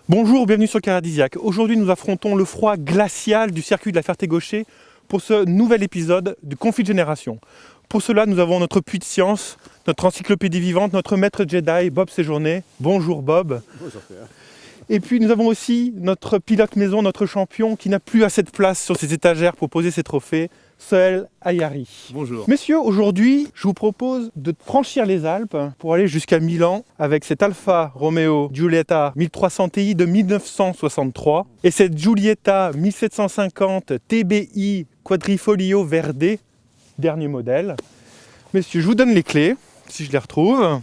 Bonjour, bienvenue sur Caradisiaque. Aujourd'hui, nous affrontons le froid glacial du circuit de la Ferté-Gaucher pour ce nouvel épisode du Conflit de Génération. Pour cela, nous avons notre puits de science, notre encyclopédie vivante, notre maître Jedi, Bob Séjourné. Bonjour Bob. Bonjour Pierre. Et puis nous avons aussi notre pilote maison, notre champion, qui n'a plus assez de place sur ses étagères pour poser ses trophées, Sohail Ayari. Bonjour. Messieurs, aujourd'hui, je vous propose de franchir les Alpes pour aller jusqu'à Milan avec cette Alfa Romeo Giulietta 1300 Ti de 1963 et cette Giulietta 1750 TBI Quadrifoglio Verde, dernier modèle. Messieurs, je vous donne les clés, si je les retrouve.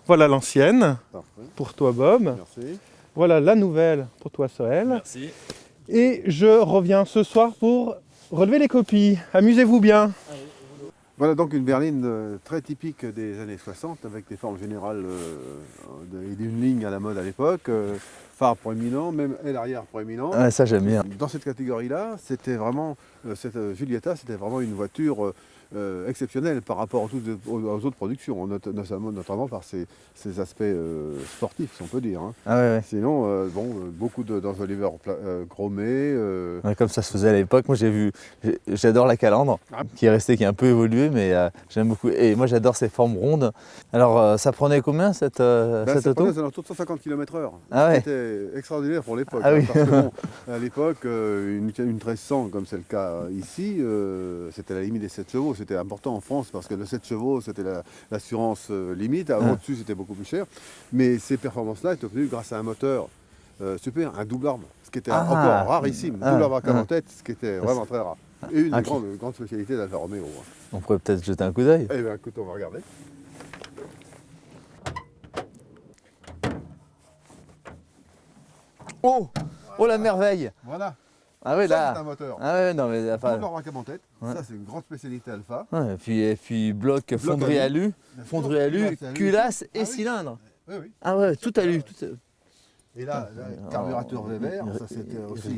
Voilà l'ancienne, Parfait. pour toi Bob. Merci. Voilà la nouvelle pour toi Sohail. Merci. Et je reviens ce soir pour relever les copies. Amusez-vous bien. Voilà donc une berline très typique des années 60 avec des formes générales et d'une ligne à la mode à l'époque, phare proéminent, même aile arrière proéminent. Ouais, ça j'aime bien. Dans cette catégorie-là, c'était vraiment, cette Giulietta, c'était vraiment une voiture exceptionnelle par rapport aux autres productions, notamment par ses aspects sportifs, si on peut dire. Hein. Ah ouais, Sinon, beaucoup d'enjoliveurs chromés. ouais, comme ça se faisait à l'époque. Moi j'adore la calandre, qui est restée, qui est un peu évoluée, mais j'aime beaucoup. Et moi j'adore ces formes rondes. Alors ça prenait combien cette Ça auto? prenait autour de 150 km/h. Ah ouais. C'était extraordinaire pour l'époque. Ah oui. Parce que bon, à l'époque, une 1300, comme c'est le cas ici, c'était la limite des 7 chevaux. C'était important en France parce que le 7 chevaux, c'était l'assurance limite. Au-dessus, c'était beaucoup plus cher. Mais ces performances-là étaient obtenues grâce à un moteur super, un double arbre, ce qui était encore rarissime. Double arbre à cam en tête, ce qui était vraiment très rare. Et une grande spécialité d'Alfa Romeo. Hein. On pourrait peut-être jeter un coup d'œil. Eh bien, écoute, on va regarder. Oh, oh la merveille. Voilà. Ah ouais, Ça, là. c'est un moteur. Ah ouais, non mais Double enfin. arbre à cam en tête. Ouais. Ça, c'est une grande spécialité Alpha. Ouais, et puis bloc fonderie alu, culasse et cylindre. Oui, oui. Ah ouais, tout alu. Et là, carburateur Weber, ça c'était aussi.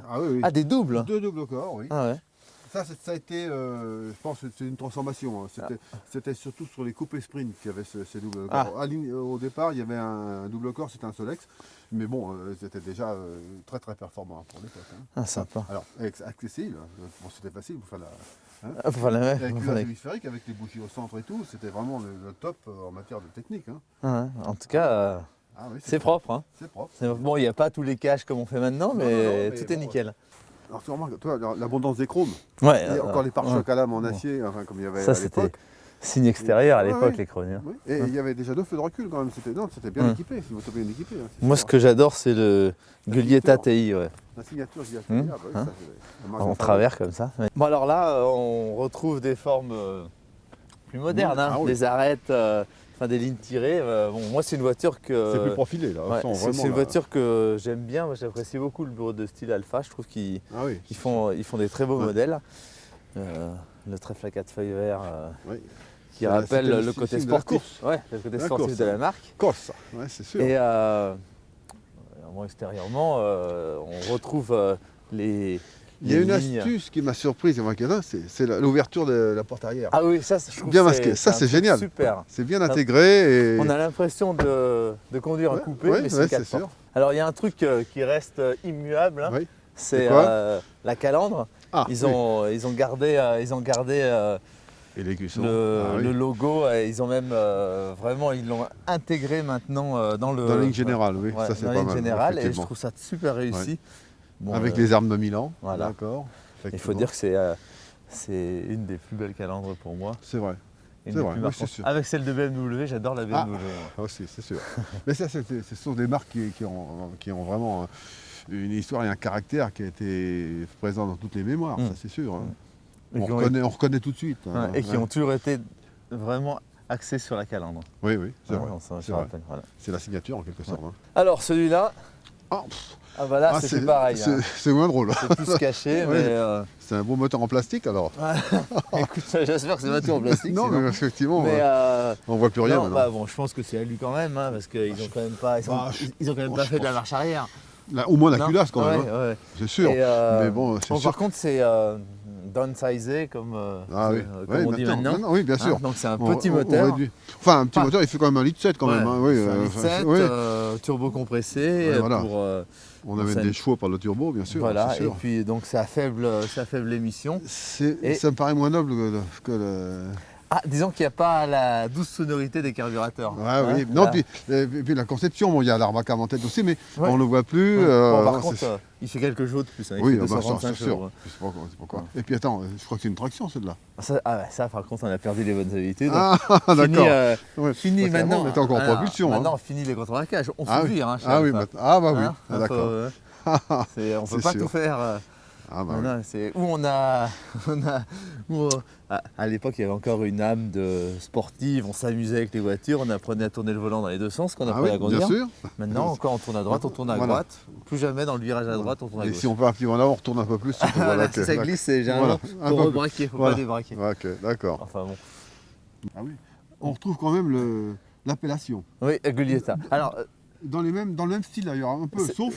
Ah oui, oui. Ah, des doubles. Deux doubles corps, oui. Ah ouais. Ça a été, je pense que c'est une transformation. Hein. C'était surtout sur les coupés sprint qu'il y avait ces doubles corps. Au départ, il y avait un double corps, c'était un Solex. Mais bon, c'était déjà très très performant pour l'époque. Hein. Ah, sympa. Alors, accessible, bon, c'était facile pour faire la. Ah, voilà, ouais. Avec le hémisphérique, avec les bougies au centre et tout, c'était vraiment le top en matière de technique. Hein. Ah ouais. En tout cas, Oui, c'est propre. Hein. C'est propre. Bon, il n'y a pas tous les caches comme on fait maintenant, mais, mais tout est bon, nickel. Alors tu remarques, toi, l'abondance des chromes, Ouais. et encore les pare-chocs à lame en acier, enfin, comme il y avait Ça, à c'était l'époque. signe extérieur à Ouais, l'époque, ouais. les chroniques. Oui. Et il y avait déjà 2 feux de recul quand même, c'était bien équipé, c'est une moto bien équipée. Hein, Moi, ce que j'adore, c'est le Giulietta TI. Ouais. La signature, je dis En travers comme ça. Bon, alors là, on retrouve des formes plus modernes, hein, des arêtes, des lignes tirées. Bon, moi, c'est une voiture que. C'est plus profilé là. Ouais, c'est une voiture que j'aime bien. Moi, j'apprécie beaucoup le bureau de style Alpha. Je trouve qu'ils font des très beaux modèles. Le trèfle à 4 feuilles verts qui rappelle le côté sportif. Ouais, le côté sportif de la marque. Corse, ouais, c'est sûr. Et bon, extérieurement, on retrouve les. Il y a une astuce qui m'a surprise, c'est l'ouverture de la porte arrière. Ah oui, ça, je trouve bien masqué. Ça, c'est génial. Super. C'est bien intégré. Et... On a l'impression de conduire un coupé, mais c'est 4 portes. Alors, il y a un truc qui reste immuable, hein, c'est la calandre. Ils ont gardé et le logo. Ils ont même ils l'ont intégré maintenant dans la ligne générale. Oui, ça c'est dans pas la ligne mal. générale, et je trouve ça super réussi. Bon, avec les armes de Milan. Voilà. D'accord. Il faut dire que c'est une des plus belles calandres pour moi. C'est vrai. C'est vrai. Oui, c'est sûr. Avec celle de BMW, j'adore la BMW. Aussi, c'est sûr. Mais ça, ce sont des marques qui ont vraiment une histoire et un caractère qui a été présent dans toutes les mémoires, ça c'est sûr. Hein. On reconnaît tout de suite. Hein. Et qui ont toujours été vraiment axés sur la calandre. Oui, c'est vrai. C'est la signature en quelque sorte. Hein. Alors celui-là. Ah bah là, c'est pareil. C'est moins drôle. C'est plus caché, mais... C'est un beau moteur en plastique alors. Écoute, j'espère que c'est pas tout en plastique. Non, mais effectivement, on voit plus rien. Bon, je pense que c'est à lui quand même, hein, parce qu'ils ont quand même pas, ils ont quand même pas fait de la marche arrière. Au moins la culasse quand même. C'est sûr. Mais bon, par contre, c'est downsizé comme on dit maintenant. Oui, bien sûr. Donc c'est un petit moteur. Enfin, un petit moteur, il fait quand même 1,7 litre quand même. C'est un litre 7, turbo compressé. Ouais, voilà. On donc amène ça- des chevaux par le turbo, bien sûr. Voilà, c'est et sûr. puis donc c'est à faible émission. Et- Ça me paraît moins noble que le... Ah, disons qu'il n'y a pas la douce sonorité des carburateurs. Ouais, Hein, oui. voilà. Non, puis la conception, bon, il y a l'arbac en tête aussi, mais Ouais. on ne le voit plus. Ouais. Bon, par non, contre, c'est- il fait quelques chevaux de plus. Hein, il oui, fait ah bah, ça, 235 c'est chevaux. sûr. Hein. C'est pas quoi. Et puis attends, je crois que c'est une traction celle-là. Ça, par contre, on a perdu les bonnes habitudes. Ah, Fini, d'accord. fini Ouais. Parce qu'avant, maintenant. on était encore en propulsion. Maintenant, fini les contre-braquages. On Ah se oui. vire. Hein, chez Ah oui, Alpha. ah bah oui, Hein, ah, d'accord. on ne peut C'est pas sûr. tout faire. Ah bah oui. Voilà, c'est où à l'époque il y avait encore une âme de sportive, on s'amusait avec les voitures, on apprenait à tourner le volant dans les deux sens, qu'on Ah apprenait oui, à conduire. bien sûr. Maintenant quand on tourne à droite, on tourne à Voilà. droite, plus jamais dans le virage à droite, on tourne à Et gauche. si on peut un petit peu en avant, on retourne un peu plus. Voilà, ok, si ça d'accord. glisse, c'est généralement Voilà, un faut peu plus. rebraquer, faut Voilà. pas débraquer. Ok, d'accord. Enfin bon. Ah oui. On retrouve quand même l'appellation. Oui, Giulietta. Alors, Dans le même style d'ailleurs, un peu, C'est- sauf.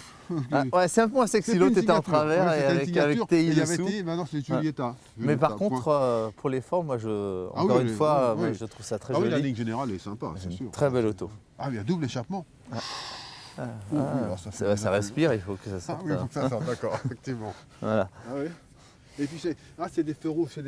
ouais, c'est un peu moins sexy, l'autre était en travers et avec TI il y avait dessous. T, maintenant c'est Giulietta. Mais par Point. contre, pour les formes, moi, Ah encore oui, une oui, fois, oui, moi, oui. je trouve ça très Ah oui, la joli. ligne générale est sympa, c'est sûr. Très belle auto. Ah, il y a double échappement. Oh, oui, alors ça fait Ça déjà- respire, il faut que ça Ah sorte. oui, il faut que ça sorte, d'accord, effectivement. Voilà. Ah oui. Et puis c'est des feux rouges, c'est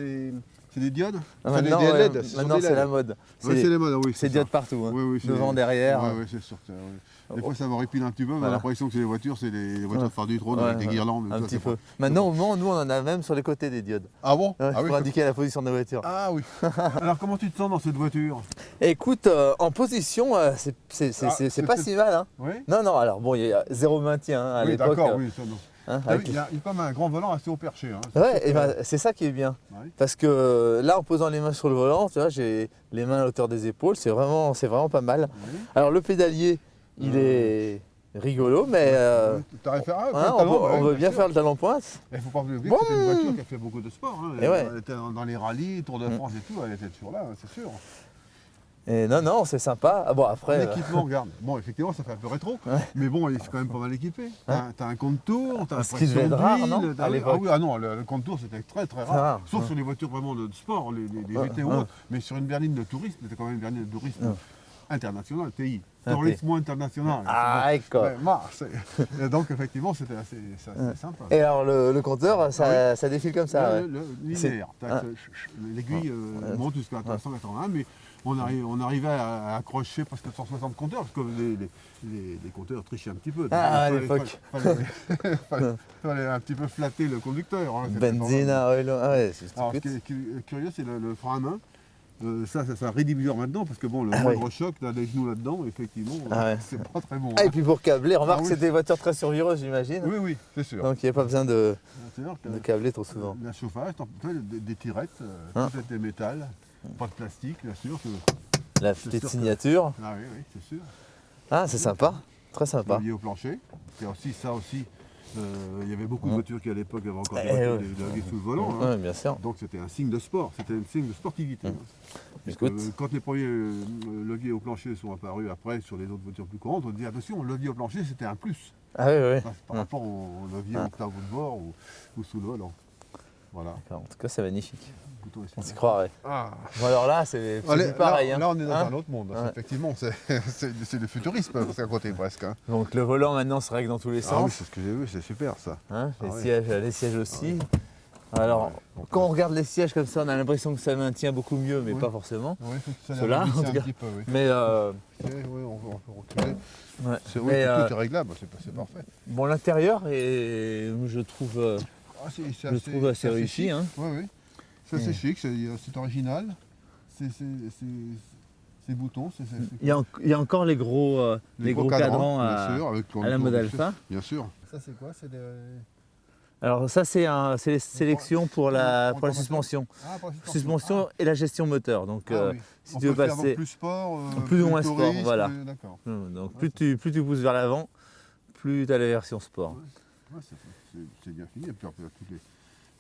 des diodes. Ah, Enfin, maintenant, des ouais, LED. ce sont maintenant des c'est LED. la mode. Ouais, c'est les modes, oui. C'est ça. diode partout. Hein. Oui, oui, c'est Devant, des- derrière. Ouais, ouais, c'est sûr. Des Oh. fois, ça me répile un petit peu, mais on a Voilà. l'impression que c'est les voitures, c'est les voitures de phare du trône Ouais, avec des ouais. guirlandes. Un ça, petit c'est peu. pas- Maintenant, au Mans, nous, on en a même sur les côtés des diodes. Ah bon Ouais, Ah oui. pour indiquer la position de la voiture. Ah oui. Alors, comment tu te sens dans cette voiture? Écoute, en position, c'est pas si mal. Hein. Oui. Non, non, alors bon, il y a zéro maintien hein, à Oui, l'époque. d'accord, oui. Ça, non. Hein, T'as vu, avec- il y a quand même un grand volant assez haut perché. Hein. Ouais, et ben, c'est ça qui est bien. Ouais. Parce que là, en posant les mains sur le volant, tu vois, j'ai les mains à hauteur des épaules, c'est vraiment pas mal. Oui. Alors le pédalier, il est rigolo, mais T'arrives à faire un hein, on veut bien faire le talon pointe. Il ne faut pas oublier Bon. que c'était une voiture qui a fait beaucoup de sport. Hein. Et ouais. Elle était dans les rallyes, Tour de France et tout, elle était toujours là, hein, c'est sûr. Et non, c'est sympa. Ah bon, après, L'équipement, regarde. Bon, effectivement, ça fait un peu rétro, Ouais. mais bon, il est quand même pas mal équipé. T'as un compte-tour, t'as Ce un qui devait être rare, non, à Ah l'époque. oui, ah non, le compte-tour c'était très très rare. rare, Sauf ouais. sur les voitures vraiment de sport, les GT ou ouais. autres. Mais sur une berline de tourisme, c'était quand même une berline de tourisme Ouais. internationale, TI. Ah, Tourisme international. Ah, d'accord. Ouais, et donc effectivement, c'était assez sympa. Et alors le compteur, ça défile comme ça. Ouais. Le linéaire. Ah. L'aiguille monte jusqu'à 181, mais on arrivait à accrocher presque 160 compteurs, parce que les compteurs trichaient un petit peu. Ah, à Il l'époque. fallait un petit peu flatter le conducteur. Hein, c'était Benzina, oil, ah ouais, c'est alors, ce qui stupide. est curieux, c'est le frein à main. Ça rédhibiteur maintenant, parce que bon, le Ah moindre oui. choc, là, des genoux là-dedans, effectivement, Ah ouais. c'est pas très bon. Ah, hein. et puis pour câbler, remarque, Ah oui. c'est des voitures très survireuses, j'imagine. Oui, oui, c'est sûr. Donc il n'y a pas besoin de C'est-à-dire que câbler trop souvent. la chauffage, des tirettes, Hein. tout était métal, pas de plastique, bien sûr. La C'est petite sûr que- signature. Ah oui, c'est sûr. Ah, c'est sympa. Très sympa. Lié au plancher. Et aussi, il y avait beaucoup de Hein. voitures qui à l'époque avaient encore des Eh voitures ouais. de sous le volant. hein. Ouais, bien sûr. Donc c'était un signe de sport, c'était un signe de sportivité. hein. Parce que, Écoute. quand les premiers leviers au plancher sont apparus après sur les autres voitures plus courantes, on dit attention, le levier au plancher c'était un plus Ah oui, oui. par rapport au levier au tableau de bord ou sous le volant. Voilà. En tout cas, c'est magnifique. Le bouton est On super. s'y croirait. Ah. Bon, alors là, c'est Allez, plus pareil. là, hein. là, on est dans Hein un autre monde. Ouais. Effectivement, c'est le futurisme parce qu'à côté presque. Hein. Donc le volant maintenant se règle dans tous les Ah oui, sens. c'est ce que j'ai vu, c'est super ça. Hein, Ah les sièges aussi. Alors, Ouais. quand on regarde les sièges comme ça, on a l'impression que ça maintient beaucoup mieux, mais Oui. pas forcément. Oui, ça Ceux-là, a glissé en tout un cas. petit peu, oui. Mais Oui, on peut reculer. ouais. C'est oui, Mais, tout est réglable, c'est parfait. bon, l'intérieur est, je trouve, Ah, je trouve assez réussi. chic. Hein. Oui, oui. C'est assez chic, c'est original. Ces boutons, Il y a encore les gros, cadrans bien sûr, avec à la mode Alpha. Bien sûr. Ça c'est quoi? Alors ça, c'est les sélections pour la suspension. Ah, pour la Suspension et la gestion moteur. Donc, Ah, oui. si On tu veux peut faire passer... donc plus sport, plus ou moins sport, tourisme, voilà. D'accord. Donc plus tu pousses vers l'avant, plus tu as la version sport. Ouais, c'est bien fini. Et puis après,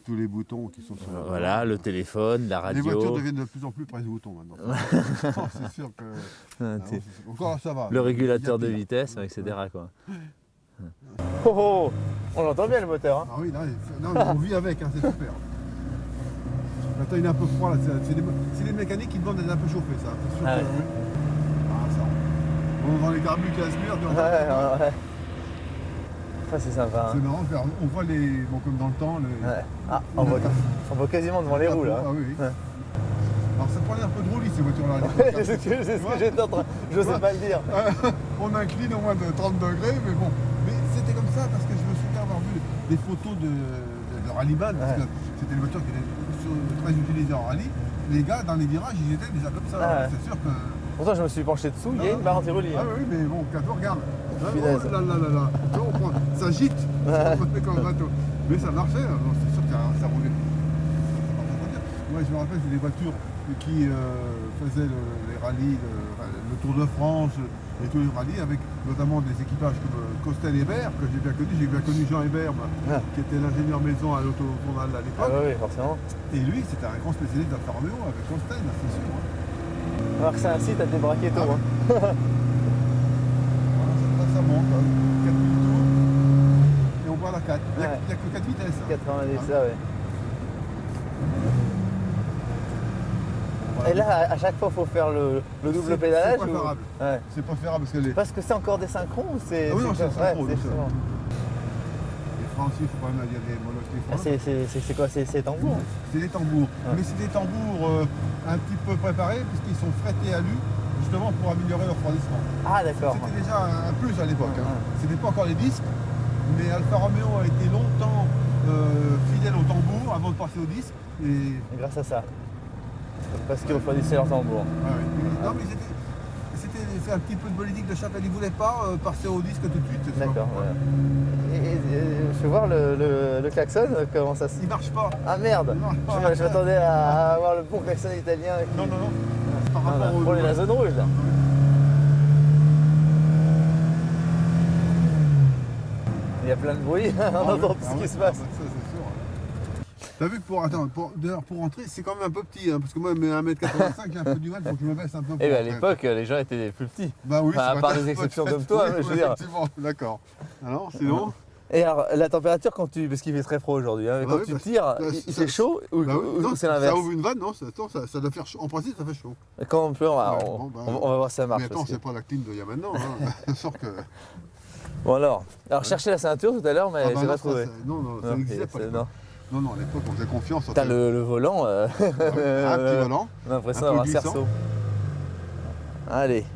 tous les boutons qui sont sur la Voilà, le téléphone, la Les voitures radio, deviennent de plus en plus presse-boutons maintenant. Non, c'est sûr que. Encore ça va. le régulateur de Il y a pire. vitesse, etc. Quoi. Oh, oh, on l'entend bien le moteur. Hein. Ah oui, là, on vit avec, hein, c'est super. Maintenant il est un peu froid là, c'est les mécaniques qui demandent d'être un peu chauffés ça. C'est sûr Ah que, ouais. oui. Ah, ça. On vend les carbus Casimir. Ouais. Ça c'est sympa. C'est marrant, on voit les. Bon, comme dans le temps. Ouais. Ah, on voit quasiment devant les roues là. Ah oui. Ouais. Alors ça paraît un peu drôle ces voitures-là. C'est ce que j'étais en train. Je sais pas le dire. On incline au moins de 30 degrés, mais bon. Mais c'était comme ça parce que je me souviens avoir vu des photos de rallyman, parce que c'était une voiture qui était très utilisée en rallye. Les gars, dans les virages, ils étaient déjà comme ça. C'est sûr que. Pourtant, je me suis penché dessous, il y a une barre anti-roulis. Ah oui, mais bon, regarde. Punaise. Oh là là là là. Ça gîte. Comme un bateau. Mais ça marchait, c'est sûr que ça roulait. Moi, je me rappelle, c'est des voitures qui faisaient les rallyes, le Tour de France et tous les rallyes, avec notamment des équipages comme Costel Hébert, que j'ai bien connu. J'ai bien connu Jean Hébert, qui était l'ingénieur maison à l'autojournal à l'époque. Ah oui, forcément. Et lui, c'était un grand spécialiste d'Alfa Romeo avec Costel, c'est sûr. Alors que c'est un site à débraquer tôt. Voilà, ça monte, 4000 tours, et on voit la 4. Il n'y a que 4 vitesses. 90, ça, ouais. Et là, à chaque fois, il faut faire le double pédalage. C'est préférable. Ouais. C'est préférable parce que Parce que c'est encore des synchros ou c'est. Ah oui, non, c'est synchro. Les freins aussi, il faut quand même dire des monotes. C'est quoi? C'est tambours? C'est des tambours. Mais c'est des tambours un petit peu préparés puisqu'ils sont frettés à l'U justement pour améliorer leur refroidissement. Ah d'accord. C'était déjà un plus à l'époque. C'était pas encore les disques, mais Alfa Romeo a été longtemps fidèle au tambour avant de passer au disque. Et grâce à ça. Parce qu'ils refroidissaient leur tambour. Non mais c'est un petit peu de politique de Chapelle. Ils ne voulaient pas passer au disque tout de suite. D'accord. Et je vais voir le klaxon, comment ça se... Il marche pas. Ah merde. Je m'attendais à avoir le bon klaxon italien. Non. Par rapport pour la zone rouge là. Il y a plein de bruit, on entend tout ce qui se passe. Ça, c'est sûr. T'as vu que pour rentrer, c'est quand même un peu petit, parce que moi, 1m85, j'ai un peu du mal, donc je me baisse un peu. Et à l'époque, les gens étaient plus petits. Bah oui, à part des exceptions comme toi, je veux dire. Effectivement, d'accord. Alors, sinon. Et alors, la température quand tu. Parce qu'il fait très froid aujourd'hui, hein, quand tu tires, il fait chaud ou c'est l'inverse? Ça ouvre une vanne, non, ça doit faire chaud. En principe, ça fait chaud. Quand on peut, on va voir si ça marche. Mais attends, c'est pas la clim d'il y a maintenant, hein. Sauf que. Bon alors chercher la ceinture tout à l'heure, mais j'ai pas trouvé. Non, ça n'existait pas. Non, à l'époque, on faisait confiance. T'as le volant. Un petit volant. On a l'impression d'avoir un cerceau. Allez.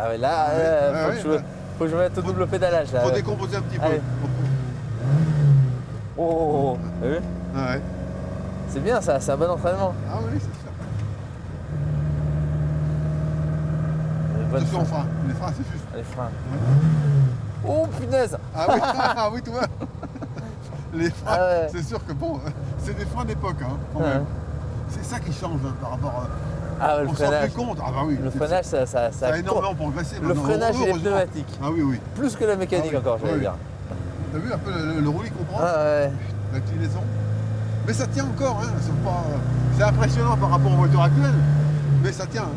Ah ouais, là, faut que je mette au double pédalage. Là. Faut décomposer un petit peu. Oh, t'as vu? Ouais. C'est bien ça, c'est un bon entraînement. Ah oui, c'est sûr. Attention aux freins. Les freins, c'est juste. Les freins. Oh punaise! Ah oui, tu vois. Les freins, c'est sûr que bon, c'est des freins d'époque, hein, quand même. C'est ça qui change par rapport à. Le on freinage. s'en fait compte. Ah bah oui. Le freinage, ça a énormément progressé. Le freinage et les pneumatiques. Ah oui. Plus que la mécanique encore, j'allais dire. T'as vu un peu le roulis qu'on prend? Ouais. L'inclinaison. Mais ça tient encore, hein. C'est impressionnant par rapport aux voitures actuelles, mais ça tient. Hein.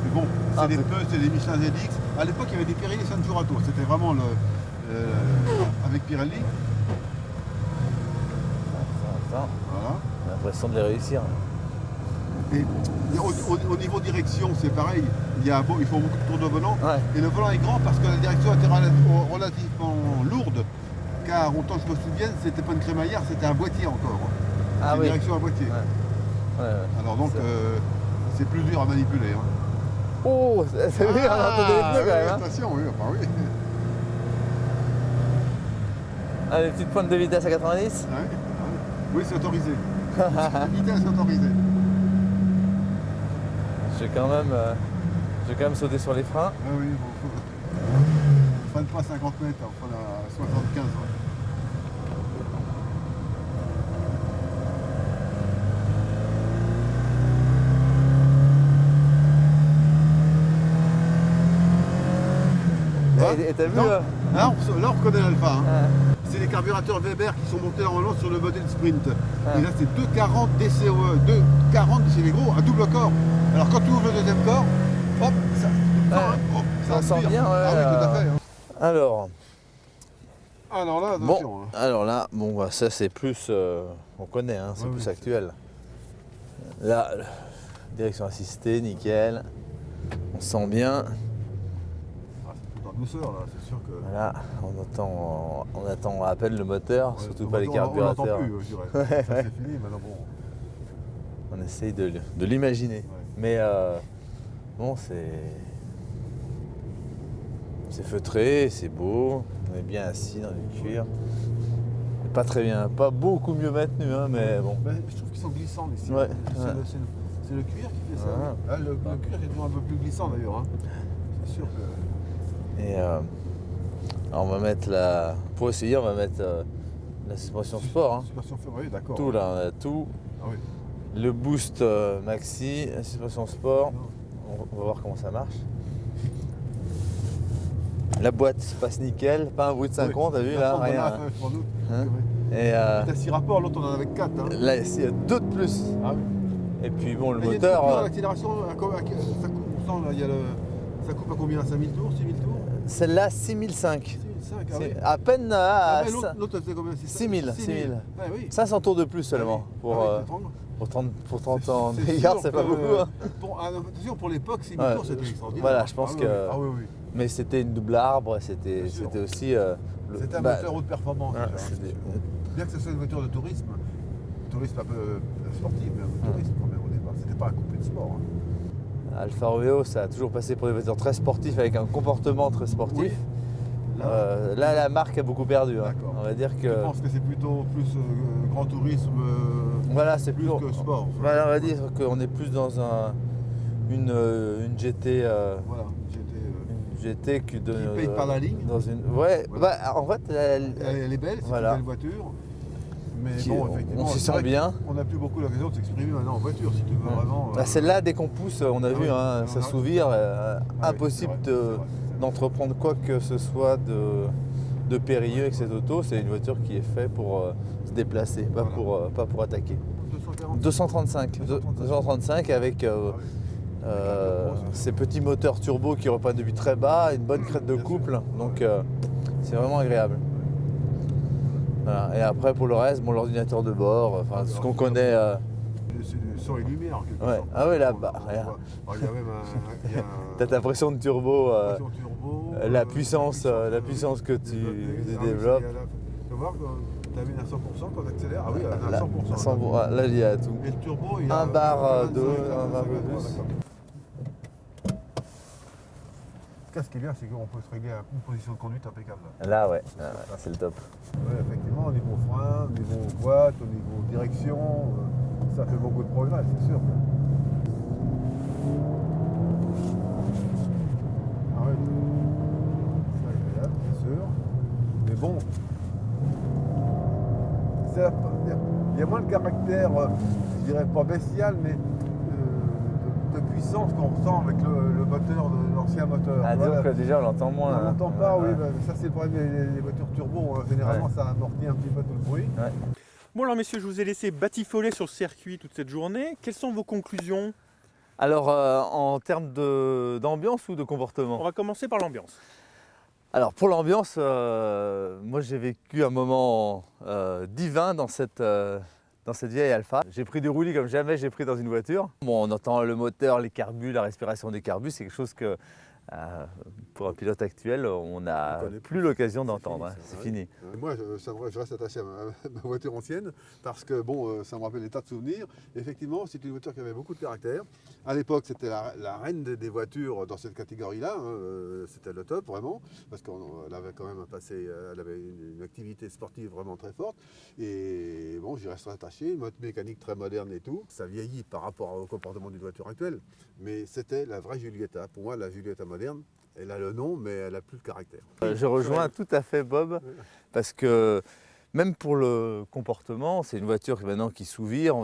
Mais bon, c'est des pneus, c'est des Michelin ZX. À l'époque, il y avait des Pirelli Cinturato. C'était vraiment avec Pirelli. Attends. Voilà. J'ai l'impression de les réussir. Et au niveau direction, c'est pareil. Il faut beaucoup de tours de volant. Ouais. Et le volant est grand parce que la direction était relativement lourde. Car autant que je me souvienne, c'était pas une crémaillère, c'était un boîtier encore. Ah oui. Direction à boîtier. Ouais. Alors donc, c'est plus dur à manipuler. Hein. Oh, c'est vrai, on a entendu les pneus quand même. Hein. Attention, oui, enfin oui. Ah, les petites pointes de vitesse à 90? Oui, c'est autorisé. Vitesse autorisée. Je vais quand même sauter sur les freins. Ah oui, bon, freine pas 50 mètres, on freine à 75. Et t'as vu là, on reconnaît l'Alpha. Hein. C'est les carburateurs Weber qui sont montés normalement sur le modèle Sprint. Et là, c'est 240 DCOE, 240 c'est les gros, un double corps. Alors quand tu ouvres le deuxième corps, hop, ça sent bien. Ah oui, tout à fait. Hein. Alors, Alors là, Bon, attention. alors là, bon, bah, ça c'est plus, on connaît, hein, c'est plus actuel. Là, direction assistée, nickel. On sent bien. C'est tout en douceur là, c'est sûr que. Voilà, on attend à peine le moteur, surtout pas les carburateurs. On n'entend plus, je dirais. Ça c'est fini, maintenant bon. On essaye de l'imaginer. Ouais. Mais bon, c'est feutré, c'est beau, on est bien assis dans le cuir. Pas très bien, pas beaucoup mieux maintenu, hein, mais bon. Ben, je trouve qu'ils sont glissants ici. Ouais, C'est le cuir qui fait ça. Ah. Ah, le cuir est toujours un peu plus glissant d'ailleurs. Hein. C'est sûr que. Et alors on va mettre pour essayer, on va mettre la suspension sport. Hein. Suspension sport, oui, d'accord. Tout là, on a tout. Ah oui. Le boost maxi, la suspension sport. On va voir comment ça marche. La boîte passe nickel, pas un bruit de synchron, t'as vu là, rien. Pour nous. Hein. Et T'as 6 rapports, l'autre on en avait 4. Hein. là, il y a 2 de plus. Ah oui. Et puis bon, le Mais moteur. L'accélération, ça coupe, on sent, là, ça coupe à combien? 5000 tours, 6000 tours? Celle-là, 6005. 6005, ah oui. À peine à L'autre, c'est combien? 6000. 6000. Ah oui. 500 tours de plus seulement. Pour 30 ans C'est d'écart, sûr c'est pas que, beaucoup. Hein. Attention, pour l'époque, 6000 tours, c'était extraordinaire. Voilà, je pense que. Ah oui, oui. Mais c'était une double arbre, c'était aussi. C'était un moteur haute performance. Ah, déjà, c'est c'est des- sûr. Bien que ce soit une voiture de tourisme un peu sportif, mais un tourisme quand même au départ. C'était pas un coupé de sport. Hein. Alfa Romeo, ça a toujours passé pour des voitures très sportives avec un comportement très sportif. Oui. Là, la marque a beaucoup perdu. Hein. D'accord. On va dire Je que. pense que c'est plutôt plus grand tourisme, Voilà, c'est plus que sport. Voilà, on va dire qu'on est plus dans une GT. Voilà, Une GT que de. Qui paye par la ligne. Dans une. Ouais. Voilà. Bah, en fait, elle est belle, c'est Voilà. une belle voiture. Mais Qui- bon, effectivement, on s'y c'est sent vrai bien. On n'a plus beaucoup l'occasion de s'exprimer maintenant en voiture, si tu veux vraiment. Bah, celle-là, dès qu'on pousse, on a vu, oui. hein, On ça a- s'ouvrir, Ah oui, impossible c'est vrai. d'entreprendre quoi que ce soit de périlleux avec cette auto. C'est une voiture qui est faite pour se déplacer, pas pour attaquer. 240. 235 avec ces petits moteurs turbo qui reprennent depuis très bas, une bonne crête de Bien couple, sûr. donc c'est vraiment agréable. Voilà. Et après pour le reste, bon, l'ordinateur de bord, enfin ce qu'on connaît. C'est du son et lumière en quelque Ouais. sorte. Ah oui, là-bas, On regarde. voit- il y a même T'as ta pression de turbo, pression turbo, la puissance que tu développes. Tu vois que tu amènes à 100% quand tu accélères. Ah oui, à Là, 100%. là, il y a tout. Et le turbo, il Un a bar 25, d'eau, un bar 25, de d'accord. plus. En tout cas, ce qui est bien, c'est qu'on peut se régler à une position de conduite impeccable. Là, ouais, c'est le top. Ouais, effectivement, au niveau frein, au niveau boîte, au niveau direction, ça fait beaucoup de progrès, c'est sûr. Ah ouais, c'est agréable, c'est sûr. Mais bon, il y a moins de caractère, je dirais pas bestial, mais de puissance qu'on ressent avec le moteur de l'ancien moteur. Ah, Voilà. donc déjà on l'entend On moins. n'entend hein. pas, oui, Ouais. bah, ça c'est le problème des voitures turbo. Hein. Généralement, Ouais. ça amortit un petit peu tout le bruit. Ouais. Bon alors messieurs, je vous ai laissé batifoler sur le circuit toute cette journée. Quelles sont vos conclusions? Alors en termes d'ambiance ou de On comportement? va commencer par l'ambiance. Alors pour l'ambiance, moi j'ai vécu un moment divin dans cette vieille Alfa. J'ai pris du roulis comme jamais j'ai pris dans une voiture. Bon, on entend le moteur, les carbus, la respiration des carbus, c'est quelque chose que pour un pilote actuel, on n'a On connaît plus l'occasion d'entendre. fini, Hein, ça, c'est ouais. fini. Moi, je reste attaché à ma voiture ancienne parce que bon, ça me rappelle des tas de souvenirs. Effectivement, c'est une voiture qui avait beaucoup de caractère. À l'époque, c'était la reine des voitures dans cette catégorie-là. Hein. C'était le top, vraiment, parce qu'elle avait quand même un passé, elle avait une activité sportive vraiment très forte. Et bon, j'y resterai attaché. Une moto mécanique très moderne et tout. Ça vieillit par rapport au comportement d'une voiture actuelle. Mais c'était la vraie Giulietta. Pour moi, la Giulietta moderne, elle a le nom, mais elle n'a plus le caractère. Je rejoins tout à fait Bob, parce que même pour le comportement, c'est une voiture qui s'ouvre.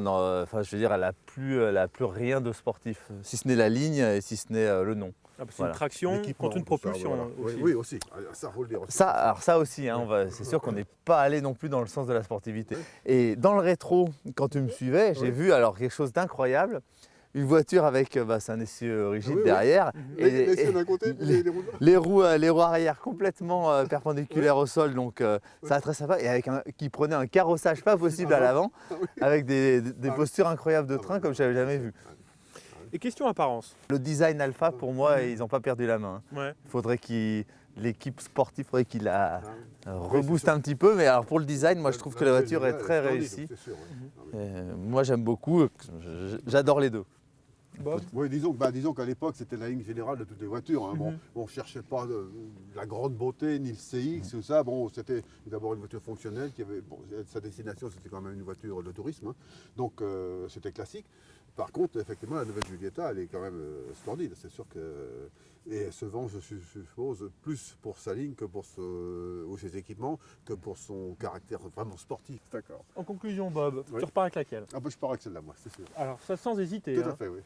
Enfin, je veux dire, elle a plus rien de sportif, si ce n'est la ligne et si ce n'est le nom. Ah, bah, c'est Voilà. une traction L'équipement, contre une tout ça, propulsion voilà. aussi. Oui, aussi. Ça, faut le dire aussi. Ça aussi, hein, c'est sûr qu'on n'est pas allé non plus dans le sens de la sportivité. Et dans le rétro, quand tu me suivais, j'ai vu alors quelque chose d'incroyable. une voiture avec, c'est un essieu rigide derrière. L'essieu d'un côté, les roues arrière complètement perpendiculaires au sol, donc ça va très sympa. Et qui prenait un carrossage pas possible à l'avant, avec des postures incroyables de train comme je n'avais jamais vu. Et question apparence. Le design Alfa, pour moi, ils n'ont pas perdu la main. Ouais. Faudrait l'équipe sportive, faudrait qu'il la rebooste un petit peu. Mais alors pour le design, moi je trouve que la voiture est très réussie. Moi j'aime beaucoup, j'adore les deux. Bob. Oui, disons qu'à l'époque, c'était la ligne générale de toutes les voitures. Hein. Bon, on ne cherchait pas la grande beauté, ni le CX, tout ça. Bon, c'était d'abord une voiture fonctionnelle qui avait, sa destination, c'était quand même une voiture de tourisme. Hein. Donc, c'était classique. Par contre, effectivement, la nouvelle Giulietta, elle est quand même splendide. C'est sûr que. Et elle se vend, je suppose, plus pour sa ligne que pour ses équipements, que pour son caractère vraiment sportif. D'accord. En conclusion, Bob, tu repars avec laquelle? Ah bah, je pars avec celle-là, moi, c'est sûr. Alors, ça sans hésiter. Tout à fait, oui.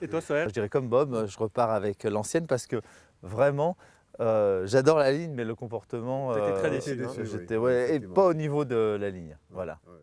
Et toi, Sohail? Je dirais comme Bob, je repars avec l'ancienne parce que vraiment, j'adore la ligne, mais le comportement, T'étais très déçu. et pas au niveau de la ligne. Voilà. Ouais.